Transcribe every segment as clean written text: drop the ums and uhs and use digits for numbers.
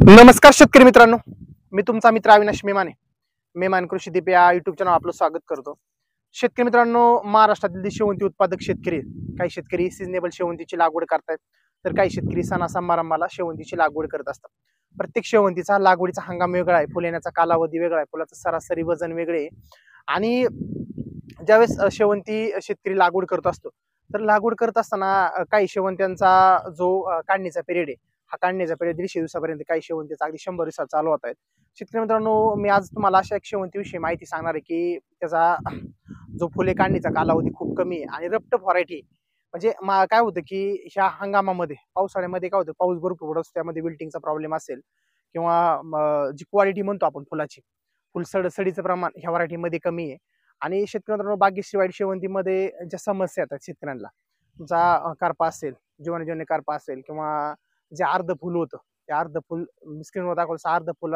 नमस्कार शेतकरी मित्रांनो, मी तुमचा मित्र अविनाश मेमान कृषी दीप या युट्यूब चॅनल आपलं स्वागत करतो. शेतकरी मित्रांनो, महाराष्ट्रातील शेवंती उत्पादक शेतकरी काही शेतकरी सिजनेबल शेवंतीची लागवड करतात, तर काही शेतकरी सणा समारंभाला शेवंतीची लागवड करत असतात. प्रत्येक शेवंतीचा लागवडीचा हंगाम वेगळा आहे, फुल येण्याचा कालावधी वेगळा आहे, फुलाचं सरासरी वजन वेगळे आहे. आणि ज्यावेळेस शेवंती शेतकरी लागवड करत असतो, तर लागवड करत असताना काही शेवंत्यांचा जो काढणीचा पिरियड आहे, हा काढण्याचा पिरियड 150 दिवसापर्यंत, काही शेवंतीचा अगदी 100 दिवसात चालू होत आहेत. शेतकरी मित्रांनो, मी आज तुम्हाला अशा एक शेवंतीविषयी माहिती सांगणार आहे की त्याचा जो फुले काढणीचा कालावधी खूप कमी आहे आणि रप्टप व्हरायटी. म्हणजे काय होतं की ह्या हंगामामध्ये पावसाळ्यामध्ये काय होतं, पाऊस भरपूर पडतो, त्यामध्ये विल्टिंगचा प्रॉब्लेम असेल किंवा जी क्वालिटी म्हणतो आपण फुलाची, फुल सडसडीचं प्रमाण ह्या व्हरायटीमध्ये कमी आहे. आणि शेतकरी मित्रांनो, बागेश्री व्हाईट शेवंतीमध्ये ज्या समस्या येतात शेतकऱ्यांना, तुमचा करपा असेल, जीवनजन्य करपा असेल, किंवा जे अर्ध फुल होतं, ते अर्ध फुल स्क्रीनवर दाखवलं अर्ध फुल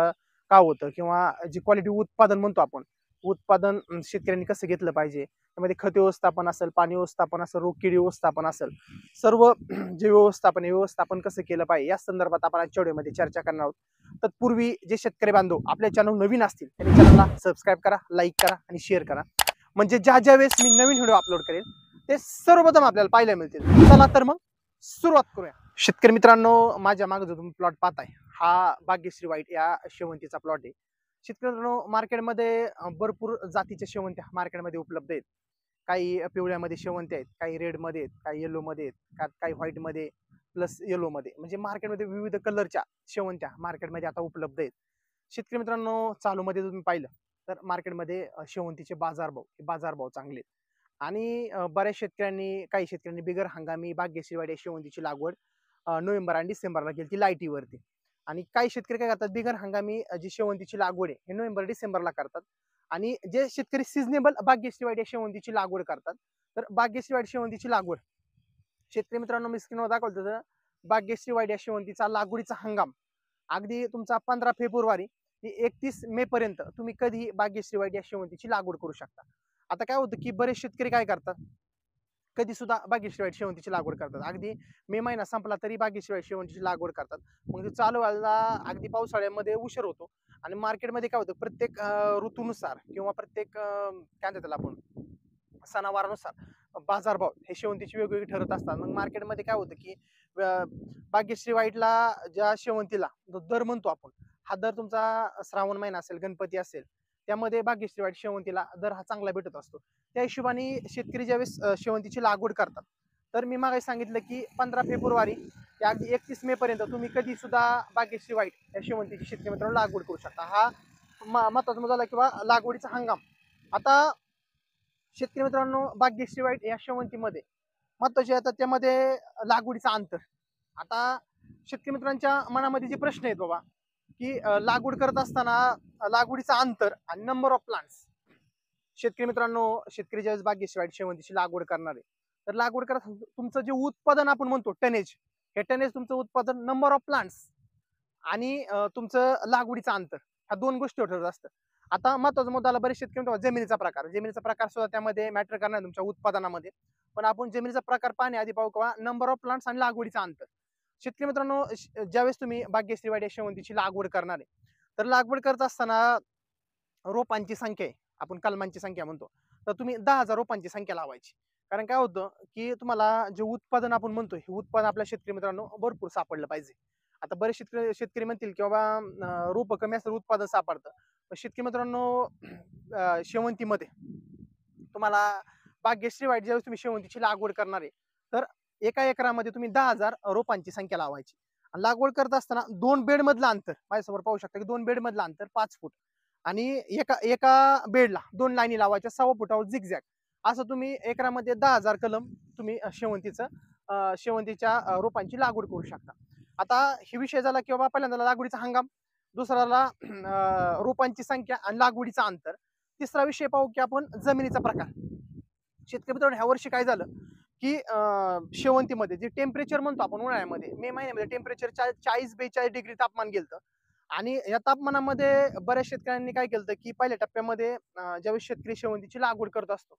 का होतं, किंवा जी क्वालिटी उत्पादन म्हणतो आपण, उत्पादन शेतकऱ्यांनी कसं घेतलं पाहिजे, त्यामध्ये खत व्यवस्थापन असेल, पाणी व्यवस्थापन असेल, रोगकीड व्यवस्थापन असेल, सर्व जे व्यवस्थापन कसं केलं पाहिजे या संदर्भात आपण आजच्या व्हिडिओमध्ये चर्चा करणार आहोत. तत्पूर्वी जे शेतकरी बांधव आपल्या चॅनल नवीन असतील त्यांनी चॅनलला सबस्क्राईब करा, लाईक करा आणि शेअर करा, म्हणजे ज्या वेळेस मी नवीन व्हिडिओ अपलोड करेल ते सर्वप्रथम आपल्याला पाहायला मिळतील. चला तर मग सुरुवात करूया. शेतकरी मित्रांनो, माझ्या मागे जो तुम्ही प्लॉट पाहताय, हा भाग्यश्री व्हाईट या शेवंतीचा प्लॉट आहे. शेतकरी मित्रांनो, मार्केटमध्ये भरपूर जातीच्या शेवंत्या मार्केटमध्ये उपलब्ध आहेत. काही पिवळ्यामध्ये शेवंती आहेत, काही रेडमध्ये आहेत, काही येलोमध्ये आहेत, काही व्हाईटमध्ये प्लस येलोमध्ये, म्हणजे मार्केटमध्ये विविध कलरच्या शेवंत्या मार्केटमध्ये आता उपलब्ध आहेत. शेतकरी मित्रांनो, चालूमध्ये तुम्ही पाहिलं तर मार्केटमध्ये शेवंतीचे बाजारभाव चांगले आहेत. आणि बऱ्याच शेतकऱ्यांनी, काही शेतकऱ्यांनी बिगर हंगामी भाग्यश्री व्हाईट या शेवंतीची लागवड नोव्हेंबर आणि डिसेंबरला केली ती लाईटीवरती. आणि काही शेतकरी काय करतात, बिगर हंगामी जी शेवंतीची लागवड आहे हे नोव्हेंबर डिसेंबरला करतात. आणि जे शेतकरी सिजनेबल भाग्यश्री व्हाईट या शेवंतीची लागवड करतात, तर भाग्यश्री व्हाईट शेवंतीची लागवड शेतकरी मित्रांनो, मी स्क्रीनवर दाखवतो तर भाग्यश्री व्हाईट या शेवंतीचा लागवडीचा हंगाम अगदी तुमचा 15 फेब्रुवारी ते 31 मे पर्यंत तुम्ही कधी भाग्यश्री व्हाईट या शेवंतीची लागवड करू शकता. आता काय होतं की बरेच शेतकरी काय करतात, कधी सुद्धा भाग्यश्री व्हाईट शेवंतीची लागवड करतात, अगदी मे महिना संपला तरी भाग्यश्री व्हाईट शेवंतीची लागवड करतात. मग ते चालू व्हायला अगदी पावसाळ्यामध्ये उशीर होतो. आणि मार्केटमध्ये काय होतं, प्रत्येक ऋतूनुसार किंवा प्रत्येक काय म्हणतात त्याला आपण, सणावारानुसार बाजारभाव हे शेवंतीची वेगवेगळी ठरत असतात. मग मार्केटमध्ये काय होतं की भाग्यश्री व्हाईटला, ज्या शेवंतीला दर म्हणतो आपण, हा दर तुमचा श्रावण महिना असेल, गणपती असेल, त्यामध्ये भाग्यश्री व्हाईट शेवंतीला दर हा चांगला भेटत असतो. त्या हिशोबाने शेतकरी ज्यावेळेस शेवंतीची लागवड करतात, तर मी मागे सांगितलं की 15 फेब्रुवारी ते अगदी 31 मे पर्यंत तुम्ही कधी सुद्धा भाग्यश्री व्हाईट या शेवंतीची शेतकरी मित्रांनो लागवड करू शकता. हा महत्वाचा मुद्दा किंवा लागवडीचा हंगाम. आता शेतकरी मित्रांनो, भाग्यश्री व्हाईट या शेवंतीमध्ये महत्वाचे येतात, त्यामध्ये लागवडीचा अंतर. आता शेतकरी मित्रांच्या मनामध्ये जे प्रश्न आहेत बाबा, की लागवड करत असताना लागवडीचा अंतर आणि नंबर ऑफ प्लांट्स. शेतकरी मित्रांनो, शेतकरी ज्यावेळेस भाग्यश्री व्हाईट शेवंतीची लागवड करणार आहे, तर लागवड करत तुमचं जे उत्पादन आपण म्हणतो टनेज, हे टनेज तुमचं उत्पादन, नंबर ऑफ प्लांट्स आणि तुमचं लागवडीचं अंतर, ह्या दोन गोष्टी ठरत असतं. आता महत्वाचा मुद्दा आला, बरेच शेतकरी म्हणतात जमिनीचा प्रकार सुद्धा त्यामध्ये मॅटर करणार तुमच्या उत्पादनामध्ये. पण आपण जमिनीचा प्रकार पाहण्याआधी पाहू किंवा नंबर ऑफ प्लांट्स आणि लागवडीचं अंतर. शेतकरी मित्रांनो, ज्यावेळेस तुम्ही भाग्यश्री व्हाईट या शेवंतीची लागवड करणार आहे, तर लागवड करत असताना रोपांची संख्या आहे, आपण कलमांची संख्या म्हणतो, तर तुम्ही 10,000 रोपांची संख्या लावायची. कारण काय होतं की तुम्हाला जे उत्पादन आपण म्हणतो, हे उत्पादन आपल्या शेतकरी मित्रांनो भरपूर सापडलं पाहिजे. आता बरेच शेतकरी म्हणतील की बाबा रोप कमी असतं उत्पादन सापडतं. शेतकरी मित्रांनो, शेवंतीमध्ये तुम्हाला भाग्यश्री व्हाईट ज्यावेळेस तुम्ही शेवंतीची लागवड करणार आहे, तर एका एकरामध्ये तुम्ही 10,000 रोपांची संख्या लावायची. आणि लागवड करत असताना 2 बेड मधलं अंतर माझ्यासमोर पाहू शकता की 2 बेड मधलं अंतर 5 फूट. आणि एका बेडला 2 लाईनी लावायच्या 6 फुटावर झिगझॅग. असं तुम्ही एकरामध्ये 10,000 कलम तुम्ही शेवंतीच्या रोपांची लागवड करू शकता. आता हे विषय झाला की बाबा पहिल्यांदा लागवडीचा हंगाम, दुसऱ्याला रोपांची संख्या आणि लागवडीचं अंतर. तिसरा विषय पाहू की आपण जमिनीचा प्रकार. शेतकरी मित्रांनो, ह्या वर्षी काय झालं की शेवंतीमध्ये जे टेम्परेचर म्हणतो आपण उन्हाळ्यामध्ये, मे महिन्यामध्ये टेम्परेचर 40-42 डिग्री तापमान गेलं. आणि या तापमानामध्ये बऱ्याच शेतकऱ्यांनी काय केलं की पहिल्या टप्प्यामध्ये ज्यावेळेस शेतकरी शेवंतीची लागवड करत असतो,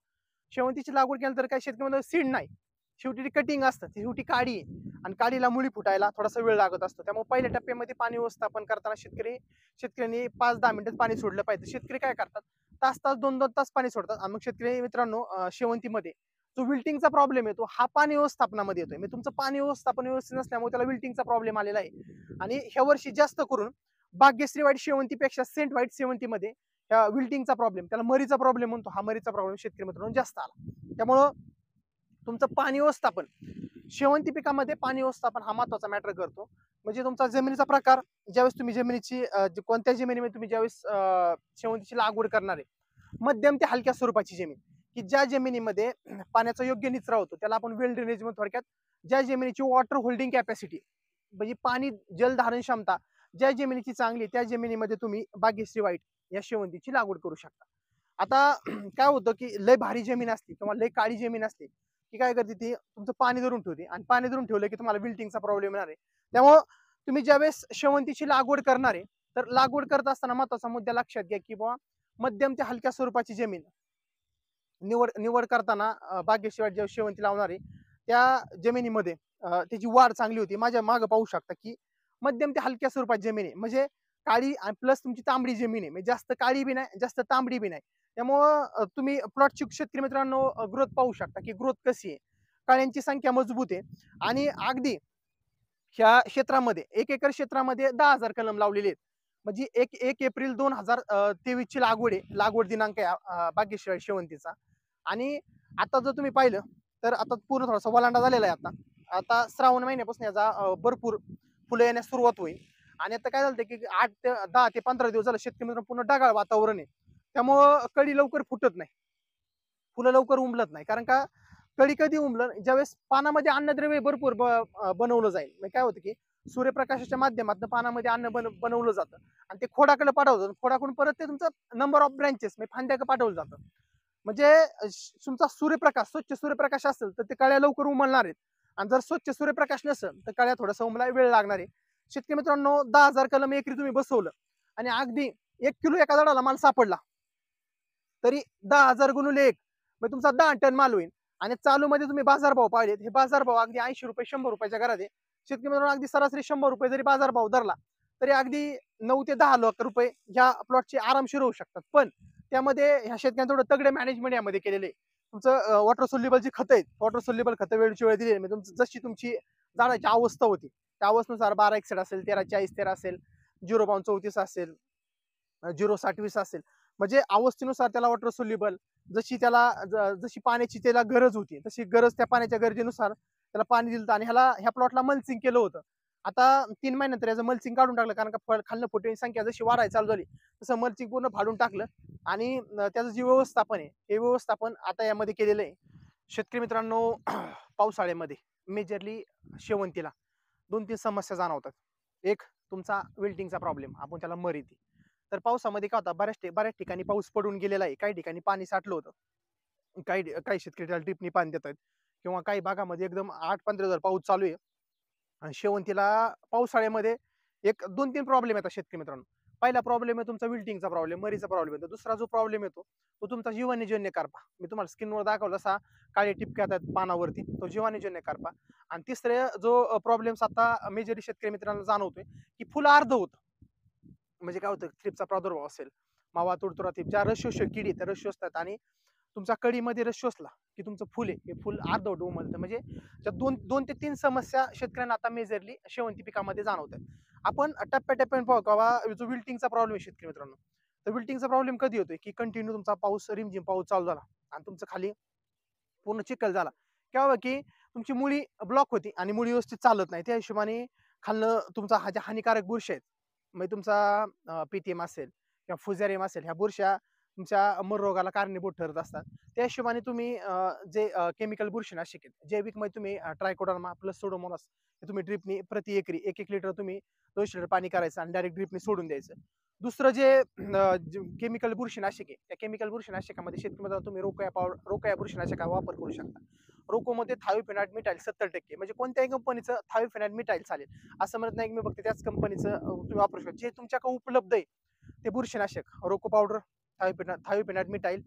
शेवंतीची लागवड केल्यानंतर काही शेतकऱ्यांमध्ये सीड नाही, शेवटी कटिंग असतं, ती शेवटी काडी आहे आणि काडीला मुळी फुटायला थोडासा वेळ लागत असतो. त्यामुळे पहिल्या टप्प्यामध्ये पाणी व्यवस्थापन करताना शेतकऱ्यांनी 5-10 मिनिटात पाणी सोडलं पाहिजे. शेतकरी काय करतात, तास-तास 2-2 तास पाणी सोडतात आणि मग शेतकरी मित्रांनो शेवंतीमध्ये जो विल्टिंगचा प्रॉब्लेम येतो हा पाणी व्यवस्थापनामध्ये येतोय. म्हणजे तुमचं पाणी व्यवस्थापन व्यवस्थित नसल्यामुळे त्याला विल्टिंगचा प्रॉब्लेम आलेला आहे आणि ह्या वर्षी जास्त करून भाग्यश्री व्हाईट शेवंतीपेक्षा सेंट व्हाईट शेवंतीमध्ये विल्टिंगचा प्रॉब्लेम, त्याला मरीचा प्रॉब्लेम म्हणतो, हा मरीचा प्रॉब्लेम शेतकरी मित्रांनो जास्त आला. त्यामुळं तुमचं पाणी व्यवस्थापन, शेवंती पिकामध्ये पाणी व्यवस्थापन हा महत्वाचा मॅटर करतो. म्हणजे तुमचा जमिनीचा प्रकार, ज्यावेळेस तुम्ही जमिनीची कोणत्या जमिनीमध्ये तुम्ही ज्यावेळेस शेवंतीची लागवड करणार आहे, मध्यम ते हलक्या स्वरूपाची जमीन, की ज्या जमिनीमध्ये पाण्याचा योग्य निचरा होतो त्याला आपण वेल ड्रेनेज म्हणतो. थोडक्यात ज्या जमिनीची वॉटर होल्डिंग कॅपॅसिटी म्हणजे पाणी जलधारण क्षमता ज्या जमिनीची चांगली त्या जमिनीमध्ये तुम्ही भाग्यश्री व्हाईट या शेवंतीची लागवड करू शकता. आता काय होतं की लय भारी जमीन असते किंवा लय काळी जमीन असते की काय करते ती तुमचं पाणी धरून ठेवते आणि पाणी धरून ठेवलं की तुम्हाला विल्टिंगचा प्रॉब्लेम येणार आहे. त्यामुळं तुम्ही ज्यावेळेस शेवंतीची लागवड करणार आहे तर लागवड करत असताना महत्वाचा मुद्दा लक्षात घ्या की बाबा मध्यम ते हलक्या स्वरूपाची जमीन निवड करताना भाग्यश्री व्हाईट जेव्हा शेवंती लावणार आहे त्या जमिनीमध्ये त्याची वाढ चांगली होती. माझ्या मागं पाहू शकता की मध्यम ते हलक्या स्वरूपात जमीन आहे, म्हणजे काळी आणि प्लस तुमची तांबडी जमीन आहे, म्हणजे जास्त काळी बी नाही जास्त तांबडी बी नाही. त्यामुळं तुम्ही प्लॉटची शेतकरी मित्रांनो ग्रोथ पाहू शकता की ग्रोथ कशी आहे, काळ्यांची संख्या मजबूत आहे आणि अगदी ह्या क्षेत्रामध्ये 1 एकर क्षेत्रामध्ये 10,000 कलम लावलेले आहेत. म्हणजे 1 एप्रिल 2023 ची लागवड आहे, लागवड दिनांक आहे भाग्यश्री व्हाईट शेवंतीचा. आणि आता जर तुम्ही पाहिलं तर आता पूर्ण थोडासा वलांडा झालेला आहे. आता श्रावण महिन्यापासून याचा भरपूर फुलं येण्यास सुरुवात होईल आणि आता काय झालं की 10 ते 15 दिवस झालं शेतकरी मित्रांनो पूर्ण ढगाळ वातावरण आहे. त्यामुळं कळी लवकर फुटत नाही, फुलं लवकर उमलत नाही. कारण का कळी कधी उमलं ज्यावेळेस पानामध्ये अन्नद्रव्य भरपूर बनवलं जाईल. म्हणजे काय होतं की सूर्यप्रकाशाच्या माध्यमातून पानामध्ये अन्न बनवलं जातं आणि ते खोडाकडे पाठवतं, खोडाकडून परत ते तुमचं नंबर ऑफ ब्रँचेस म्हणजे फांद्याकडे पाठवलं जातं. म्हणजे तुमचा सूर्यप्रकाश स्वच्छ सूर्यप्रकाश असेल तर ते कळ्या लवकर उमलणार आहेत आणि जर स्वच्छ सूर्यप्रकाश नसेल तर कळ्या थोडासा उमलाय वेळ लागणार आहे. शेतकरी मित्रांनो 10,000 कलम एकरी तुम्ही बसवलं आणि अगदी 1 किलो एका झाडाला माल सापडला तरी 10,000 गुणुले 1 म्हणजे तुमचा 10 टन माल होईल. आणि चालू मध्ये तुम्ही बाजारभाव पाहिलेत, हे बाजारभाव अगदी 80 रुपये 100 रुपयाच्या घरात आहे. शेतकरी मित्रांनो अगदी सरासरी 100 रुपये जरी बाजारभाव धरला तरी अगदी 9 ते 10 लाख रुपये ह्या प्लॉटचे आरामशीर होऊ शकतात. पण त्यामध्ये ह्या शेतकऱ्यांनी थोडं तगडे मॅनेजमेंट यामध्ये केलेले आहे. तुमचं वॉटर सोल्युबलची खतं आहेत, वॉटर सोल्युबल खतं वेळची वेळ दिली, म्हणजे तुमचं जशी तुमची झाडाची अवस्था होती त्या अवस्थेनुसार 1261 असेल, 1340 असेल, 0.34 असेल, 0.27 असेल, म्हणजे अवस्थेनुसार त्याला वॉटर सोल्युबल जशी पाण्याची त्याला गरज होती तशी गरज त्या पाण्याच्या गरजेनुसार त्याला पाणी दिलं आणि ह्या प्लॉटला मल्चिंग केलं होतं. आता 3 महिन्यानंतर याचं मल्चिंग काढून टाकलं कारण का खाल्लं फुटण्याची संख्या जशी वाढायला चालू झाली तसं मल्चिंग पूर्ण फाडून टाकलं आणि त्याचं जे व्यवस्थापन आहे हे व्यवस्थापन आता यामध्ये केलेलं आहे. शेतकरी मित्रांनो पावसाळ्यामध्ये मेजरली शेवंतीला 2-3 समस्या जाणवतात. एक तुमचा विल्टिंगचा प्रॉब्लेम, आपण त्याला मर येते. तर पावसामध्ये काय होतं बऱ्याच ठिकाणी पाऊस पडून गेलेला आहे, काही ठिकाणी पाणी साठलं होतं, काही शेतकरी त्याला ड्रिपनी पाणी देत आहेत किंवा काही भागामध्ये एकदम 8-15 दिवस चालू आहे. आणि शेवंतीला पावसाळ्यामध्ये 2-3 प्रॉब्लेम येतात शेतकरी मित्रांनो. पहिला प्रॉब्लेम आहे तुमचा विल्टिंगचा प्रॉब्लेम, मरीचा प्रॉब्लेम येतो. दुसरा जो प्रॉब्लेम येतो तो तुमचा जीवाणूजन्य करपा, मी तुम्हाला स्किनवर दाखवला असा काळे टिपके येतात पानावरती, तो जीवाणूजन्य करपा. आणि तिसरा जो प्रॉब्लेम आता मेजरी शेतकरी मित्रांना जाणवतोय की फुलं अर्ध होतं. म्हणजे काय होतं थ्रिप्सचा प्रादुर्भाव असेल, मावा तुडतुडा थ्रिप, ज्या रस शोषक किडी त्या रस शोषतात आणि तुमच्या कळीमध्ये रस शोषला की तुमचं फुल आहे हे फुल अर्धवट उमलतं. म्हणजे 2 ते 3 समस्या शेतकऱ्यांना आता मेजरली शेवंती पिकामध्ये जाणवतात. आपण टप्प्याटप्प्याने पाहू का जो विल्टिंगचा प्रॉब्लेम आहे शेतकरी मित्रांनो, तर विल्टिंगचा प्रॉब्लेम कधी होतोय की कंटिन्यू तुमचा पाऊस रिमझिम पाऊस चालू झाला आणि तुमचं खाली पूर्ण चिखल झाला किंवा की तुमची मुळी ब्लॉक होती आणि मुळी व्यवस्थित चालत नाही, त्या हिशोबाने खाल्लं तुमचा हा ज्या हानिकारक बुरशी आहेत म्हणजे तुमचा पीटीएम असेल किंवा फुझेरियम असेल, ह्या बुरश्या तुमच्या मर रोगाला कारणीभूत ठरत असतात. त्या हिशोबाने तुम्ही जे केमिकल बुरशीनाशक आहेत जैविक मध्ये तुम्ही ट्रायकोडर्मा प्लस सोडोमोनास हे तुम्ही ड्रिपनी प्रति एकरी 1 लिटर तुम्ही 200 लिटर पाणी करायचं आणि डायरेक्ट ड्रिपनी सोडून द्यायचं. दुसरं जे केमिकल बुरशीनाशक आहे त्या केमिकल बुरशीनाशकामध्ये शेतकरी तुम्ही रोकया बुरशीनाशका वापर करू शकता. रोकोमध्ये थायोफेनाइट मिटाईल 70%, म्हणजे कोणत्याही कंपनीचं थायोफेनाइट मिटाईल चालेल, असं म्हणत नाही की मी फक्त त्याच कंपनीचं तुम्ही वापरू शकता. जे तुमच्याकडे उपलब्ध आहे ते बुरशीनाशक रोको पावडर, थायोफेनाइट मिटाईल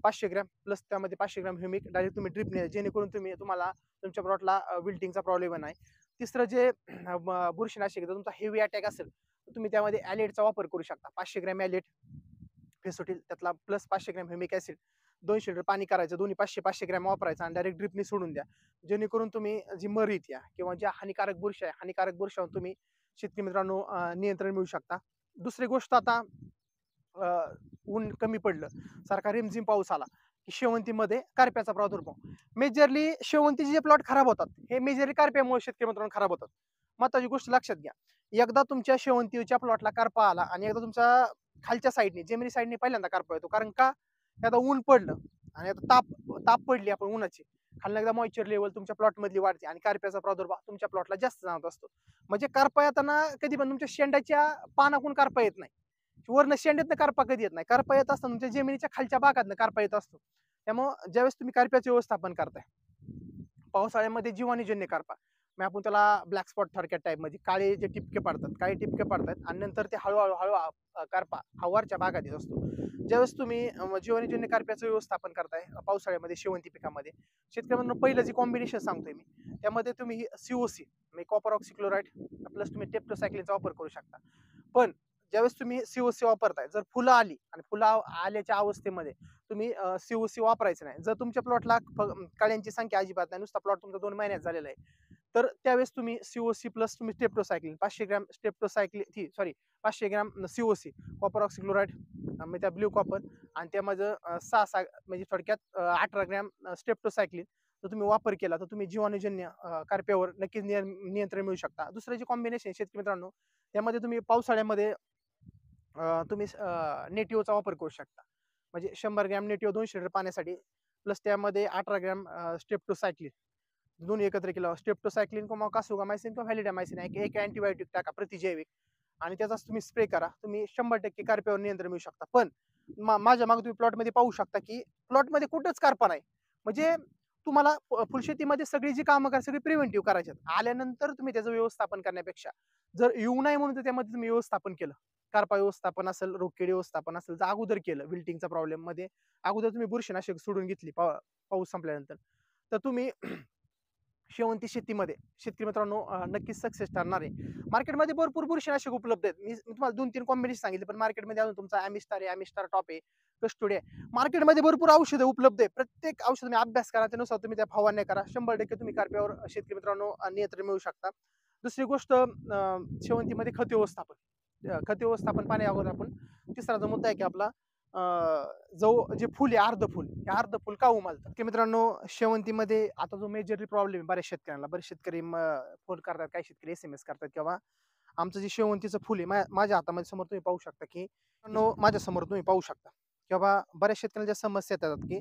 500 ग्रॅम प्लस त्यामध्ये 500 ग्रॅम ह्युमिक डायरेक्ट तुम्ही ड्रिपने, जेणेकरून तुम्हाला तुमच्या प्लॉटला विल्टिंगचा प्रॉब्लेम नाही. तिसरं जे बुरशीनाशक जर तुमचा हेवी अटॅक असेल तर तुम्ही त्यामध्ये ॲलेटचा वापर करू शकता. 500 ग्रॅम ॲलेट फेसोटिल त्यातला plus 500 gram humic acid 200 litre पाणी करायचं, दोन्ही 500 ग्रॅम वापरायचं आणि डायरेक्ट ड्रिपने सोडून द्या. जेणेकरून तुम्ही जी मर येत्या किंवा ज्या हानिकारक बुरशावर तुम्ही शेतकरी मित्रांनो नियंत्रण मिळू शकता. दुसरी गोष्ट, आता ऊन कमी पडलं, सारखा रिमझिम पाऊस आला की शेवंतीमध्ये करप्याचा प्रादुर्भाव, मेजरली शेवंतीचे जे प्लॉट खराब होतात हे मेजरली करप्यामुळे शेतकरी मित्रांनो खराब होतात. महत्वाची गोष्ट लक्षात घ्या, एकदा तुमच्या शेवंतीच्या प्लॉटला करपा आला आणि एकदा तुमच्या खालच्या साईडने जमिनी साईडने पहिल्यांदा करपा येतो, कारण का आता ऊन पडलं आणि आता ताप पडली आपण उन्हाची, खालनं एकदा मॉइश्चर लेवल तुमच्या प्लॉट मधली वाढते आणि करप्याचा प्रादुर्भाव तुमच्या प्लॉटला जास्त जाणवत असतो. म्हणजे करपा येताना कधी पण तुमच्या शेंडाच्या पानाकून करपा येत नाही, वरनं शेंड्यातनं करपा कधी येत नाही. करपा येत असताना तुमच्या जमिनीच्या खालच्या भागातनं करपा येत असतो. त्यामुळं ज्यावेळेस तुम्ही करप्याचे व्यवस्थापन करताय, पावसाळ्यामध्ये जीवाणूजन्य करपा, मग आपण त्याला ब्लॅक स्पॉट थोडक्यात टाईप मध्ये काळे जे टिपके पडतात आणि नंतर ते हळूहळू करपा हा वरच्या भागात येत असतो. ज्यावेळेस तुम्ही जीवाणूजन्य करप्याचं व्यवस्थापन करताय पावसाळ्यामध्ये शेवंती पिकामध्ये, शेतकऱ्यांना पहिलं जे कॉम्बिनेशन सांगतोय मी, त्यामध्ये तुम्ही COC म्हणजे कॉपर ऑक्सिक्लोराइड प्लस तुम्ही टेप्टोसायक्लिनचा वापर करू शकता. पण ज्यावेळेस तुम्ही COC वापरताय, जर फुलं आली आणि फुलं आल्याच्या अवस्थेमध्ये तुम्ही COC वापरायचं नाही. जर तुमच्या प्लॉटला कळ्यांची संख्या अजिबात नाही, नुसता प्लॉट तुमचा 2 महिन्यात झालेला आहे, तर त्यावेळेस तुम्ही COC प्लस तुम्ही टेप्टोसायक्लिन 500 gram 500 gram COC copper oxychloride म्हणजे त्या ब्ल्यू कॉपर आणि त्यामध्ये 6 म्हणजे थोडक्यात 18 ग्रॅम स्टेप्टोसायक्लिन जर तुम्ही वापर केला तर तुम्ही जीवाणूजन्य करप्यावर नक्कीच नियंत्रण मिळू शकता. दुसरं जे कॉम्बिनेशन शेतकरी मित्रांनो, त्यामध्ये तुम्ही पावसाळ्यामध्ये तुम्ही नेटिव्हचा वापर करू शकता. म्हणजे 100 ग्रॅम नेटिव्ह 200 लिटर पाण्यासाठी प्लस त्यामध्ये 18 ग्रॅम स्टेप्टोसायक्लिन दोन्ही एकत्र केलं, स्टेप्टोसायक्लिन किंवा कासुगामायसिन किंवा व्हॅलिडामायसिन एक अँटीबायोटिक टाका प्रतिजैविक आणि त्याचाच तुम्ही स्प्रे करा. तुम्ही 100% करप्यावर नियंत्रण मिळू शकता. पण माझ्या मागे तुम्ही प्लॉटमध्ये पाहू शकता की प्लॉटमध्ये कुठंच करपा नाही. म्हणजे तुम्हाला फुलशेतीमध्ये सगळी जी कामं करा सगळी प्रिव्हेंटिव्ह करायची, आल्यानंतर तुम्ही त्याचं व्यवस्थापन करण्यापेक्षा जर येऊ नये म्हणून त्यामध्ये तुम्ही व्यवस्थापन केलं, करपा व्यवस्थापन असेल, रोगकीड व्यवस्थापन असेल, तर अगोदर केलं विल्टिंगचा प्रॉब्लेम मध्ये, अगोदर तुम्ही बुरशीनाशक सोडून घेतली पाऊस संपल्यानंतर, तर तुम्ही शेवंती शेतीमध्ये शेतकरी मित्रांनो नक्कीच सक्सेस ठरणार आहे. मार्केटमध्ये भरपूर बुरशीनाशक उपलब्ध आहेत. मी तुम्हाला 2-3 कॉम्बिनेशन सांगितले, पण मार्केटमध्ये अजून तुमचा ॲमिस्टार टॉप आहे, कस्टोडी आहे. मार्केटमध्ये भरपूर औषधं उपलब्ध आहे. प्रत्येक औषध तुम्ही अभ्यास करा, त्यानुसार तुम्ही त्या फवारण्या करा. 100% तुम्ही करप्यावर शेतकरी मित्रांनो नियंत्रण मिळू शकता. दुसरी गोष्ट, शेवंतीमध्ये खत व्यवस्थापन पाणी अगोदर आपण. तिसरा जो मुद्दा आहे की आपला जे फुल आहे अर्ध फुल का उमलतं की मित्रांनो, शेवंतीमध्ये आता जो मेजरली प्रॉब्लेम आहे बरेच शेतकरी फोन करतात, काही शेतकरी SMS करतात किंवा आमचं जे शेवंतीचं फुल आहे माझ्या हातामध्ये समोर तुम्ही पाहू शकता की माझ्या समोर तुम्ही पाहू शकता किंवा बऱ्याच शेतकऱ्यांच्या समस्या येतात की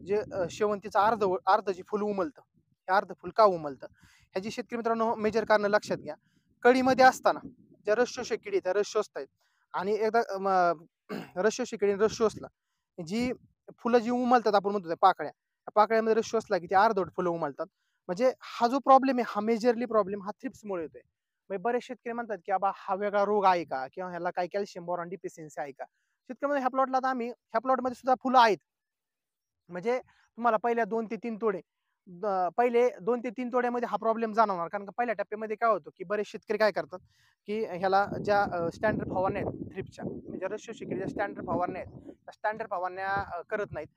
जे शेवंतीचं अर्ध जे फुल उमलतं, हे अर्ध फुल का उमलतं, ह्याची शेतकरी मित्रांनो मेजर कारण लक्षात घ्या. कळीमध्ये असताना ज्या रस शोषक किडी त्या रस शोषतायत आणि एकदा रस शोषक किडीने रस शोषला, जी फुलं जी उमलतात आपण म्हणतो पाकळ्यामध्ये रस शोषला की ते अर्धवट फुलं उमलतात. म्हणजे हा जो प्रॉब्लेम आहे, हा मेजरली प्रॉब्लेम हा थ्रिप्समुळे येतोय. म्हणजे बरेच शेतकरी म्हणतात की बाबा हा वेगळा रोग आहे का, किंवा ह्याला काही कॅल्शियम बोरॉन डिफिशियन्सी आहे का. शेतकरी ह्या प्लॉटला आता आम्ही ह्या प्लॉटमध्ये सुद्धा फुलं आहेत. म्हणजे तुम्हाला पहिल्या 2 ते 3 तोडे पहिले 2 ते 3 तोड्यामध्ये हा प्रॉब्लेम जाणवणार, कारण का पहिल्या टप्प्यामध्ये काय होतं की बरेच शेतकरी काय करतात की ह्याला ज्या स्टँडर्ड फवारण्या आहेत थ्रिप्सच्या, म्हणजे रस शोषक किडीच्या स्टँडर्ड फवारण्या आहेत, त्या स्टँडर्ड फवारण्या करत नाहीत.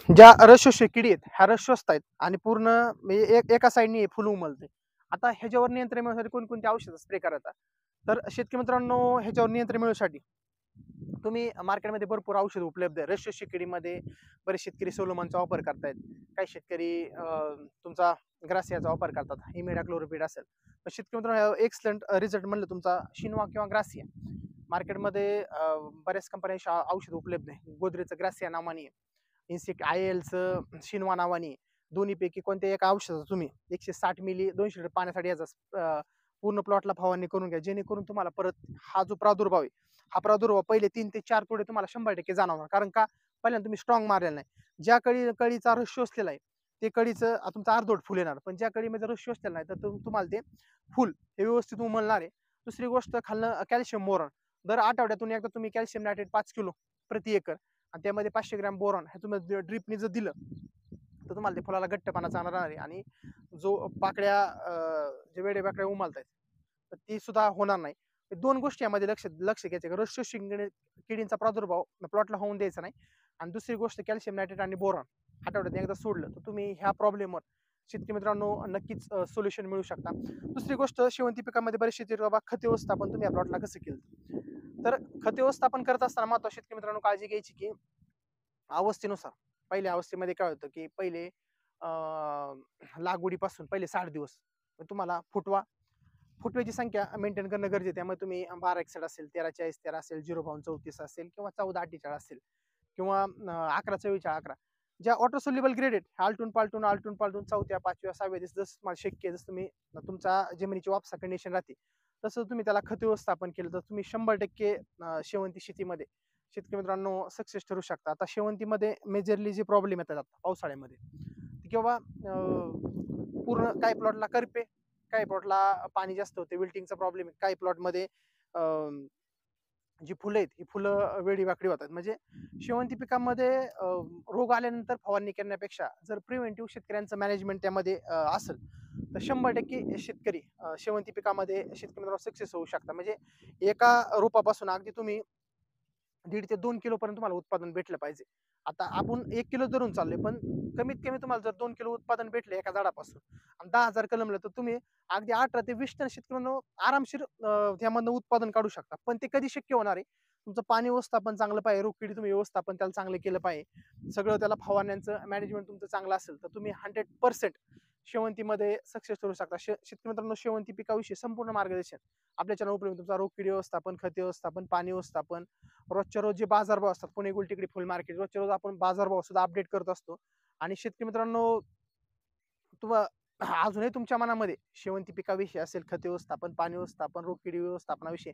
ज्या रस शोषक किडी आहेत ह्या रस शोषतायत आणि पूर्ण म्हणजे एका साईडने फुल उमलते. आता ह्याच्यावर नियंत्रण मिळवण्यासाठी कोणकोणती औषधं स्प्रे करायचा, तर शेतकरी मित्रांनो ह्याच्यावर नियंत्रण मिळवण्यासाठी तुम्ही मार्केटमध्ये भरपूर औषध उपलब्ध आहे. रस शोषक किडीमध्ये बरेच शेतकरी सोलोमनचा वापर करतायत, काही शेतकरी तुमचा ग्रासियाचा वापर करतात, इमिडाक्लोरोपिड असेल. पण शेतकरी मित्रांनो एक्सलंट रिझल्ट म्हणलं तुमचा शिनवा किंवा ग्रासिया. मार्केटमध्ये बऱ्याच कंपन्यांची औषध उपलब्ध आहे. गोदरेजचं ग्रासिया नावाने, इन्सिक ILचं शिनवा नावाने, दोन्हीपैकी कोणत्या एका औषधाचा तुम्ही 160 मिली 200 लिटर पाण्यासाठी याचा पूर्ण प्लॉटला फवारणी करून घ्या, जेणेकरून तुम्हाला परत हा जो प्रादुर्भाव आहे, हा प्रादुर्भाव पहिले 3 ते 4 तोडे तुम्हाला 100% जाणवणार. कारण का पहिल्यांदा तुम्ही स्ट्रॉंग मारलेला नाही. ज्या कळीचा रस शोषलेला आहे ते कळीचं तुमचं अर्धवट फुल येणार, पण ज्या कळीमध्ये रस शोषलेला नाही तर तुम्हाला ते फुल हे व्यवस्थित उमलणार आहे. दुसरी गोष्ट, खालनं कॅल्शियम बोरॉन दर आठवड्यातून एकदा तुम्ही कॅल्शियम नायट्रेट 5 किलो प्रति एकर आणि त्यामध्ये 500 ग्रॅम बोरॉन हे तुम्ही ड्रिपनी जर दिलं तर तुम्हाला ते फुलाला घट्टपणा चांगला राहणार आहे आणि जो पाकळ्या जे वेडे पाकळ्या उमलतायत तर ती सुद्धा होणार नाही. दोन गोष्टी यामध्ये लक्ष घ्यायचे. रस शोषक किडींचा प्रादुर्भाव प्लॉटला होऊन द्यायचा नाही आणि दुसरी गोष्ट कॅल्शियम नायट्रेट आणि बोरॉन आठवड्यात एकदा सोडलं तर तुम्ही ह्या प्रॉब्लेमवर शेतकरी मित्रांनो नक्कीच सोल्युशन मिळू शकता. दुसरी गोष्ट शेवंती पिकामध्ये बरेच शेतकरी बाबा खत व्यवस्थापन तुम्ही या प्लॉटला कसं केलं तर खत व्यवस्थापन करत असताना महत्त्वाचं शेतकरी मित्रांनो काळजी घ्यायची की अवस्थेनुसार पहिल्या अवस्थेमध्ये काय होतं की पहिले लागवडीपासून पहिले 60 दिवस तुम्हाला फुटव्याची संख्या मेंटेन करणं गरजेचं आहे. त्यामुळे तुम्ही 1261 असेल 1340 असेल 0.34 असेल किंवा 1448 असेल किंवा 1144 ज्या ऑटो सोल्युबल ग्रेड आहेत आलटून पालटून चौथ्या 5व्या 6व्या दिवस जसं तुम्हाला शक्य आहे जसं तुम्ही तुमचा जमिनीची वापसा कंडिशन राहते तसं तुम्ही त्याला खत व्यवस्थापन केलं तर तुम्ही 100% शेवंती शेतीमध्ये शेतकरी मित्रांनो सक्सेस ठरू शकता. आता शेवंतीमध्ये मेजरली जे प्रॉब्लेम येतात आता पावसाळ्यामध्ये किंवा पूर्ण काही प्लॉटला करपे काही प्लॉटला पाणी जास्त होते विल्टिंगचा प्रॉब्लेम आहे काही प्लॉटमध्ये जी फुलं आहेत ही फुलं वेडी वाकडी होतात. म्हणजे शेवंती पिकामध्ये रोग आल्यानंतर फवारणी करण्यापेक्षा जर प्रिव्हेंटिव्ह शेतकऱ्यांचं मॅनेजमेंट त्यामध्ये असेल तर 100% शेतकरी शेवंती पिकामध्ये शेतकरी मित्रांनो सक्सेस होऊ शकता. म्हणजे एका रोपापासून अगदी तुम्ही 1.5 ते 2 किलो पर्यंत तुम्हाला उत्पादन भेटलं पाहिजे. आता आपण 1 किलो धरून चाललोय पण कमीत कमी तुम्हाला जर 2 किलो उत्पादन भेटले एका झाडापासून आणि 10,000 कलमलं तर तुम्ही अगदी 18 ते 20 टन शेतकऱ्यांनो आरामशीर त्यामधनं उत्पादन काढू शकता. पण ते कधी शक्य होणार आहे तुमचं पाणी व्यवस्थापन चांगलं पाहिजे रोगकिडी तुम्ही व्यवस्थापन त्याला चांगलं केलं पाहिजे सगळं त्याला फवारण्यांचं मॅनेजमेंट तुमचं चांगलं असेल तर तुम्ही 100% शेवंतीमध्ये सक्सेस करू शकता. शेतकरी मित्रांनो शेवंती पिकाविषयी संपूर्ण मार्गदर्शन आपल्या चॅनल उपलब्ध तुमचा रोगकिडी व्यवस्थापन खत व्यवस्थापन पाणी व्यवस्थापन रोजच्या रोज जे बाजारभाव असतात पुणे गुलटेकडी फुल मार्केट रोजच्या रोज आपण बाजारभाव सुद्धा अपडेट करत असतो. आणि शेतकरी मित्रांनो अजूनही तुमच्या मनामध्ये शेवंती पिकाविषयी असेल खत व्यवस्थापन पाणी व्यवस्थापन रोगकिडी व्यवस्थापनाविषयी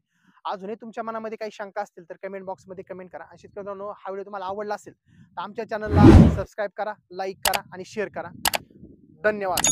अजूनही तुमच्या मनामध्ये काही शंका असतील तर कमेंट बॉक्समध्ये कमेंट करा. आणि शेतकरी मित्रांनो हा व्हिडिओ तुम्हाला आवडला असेल तर आमच्या चॅनलला सबस्क्राईब करा लाईक करा आणि शेअर करा. धन्यवाद.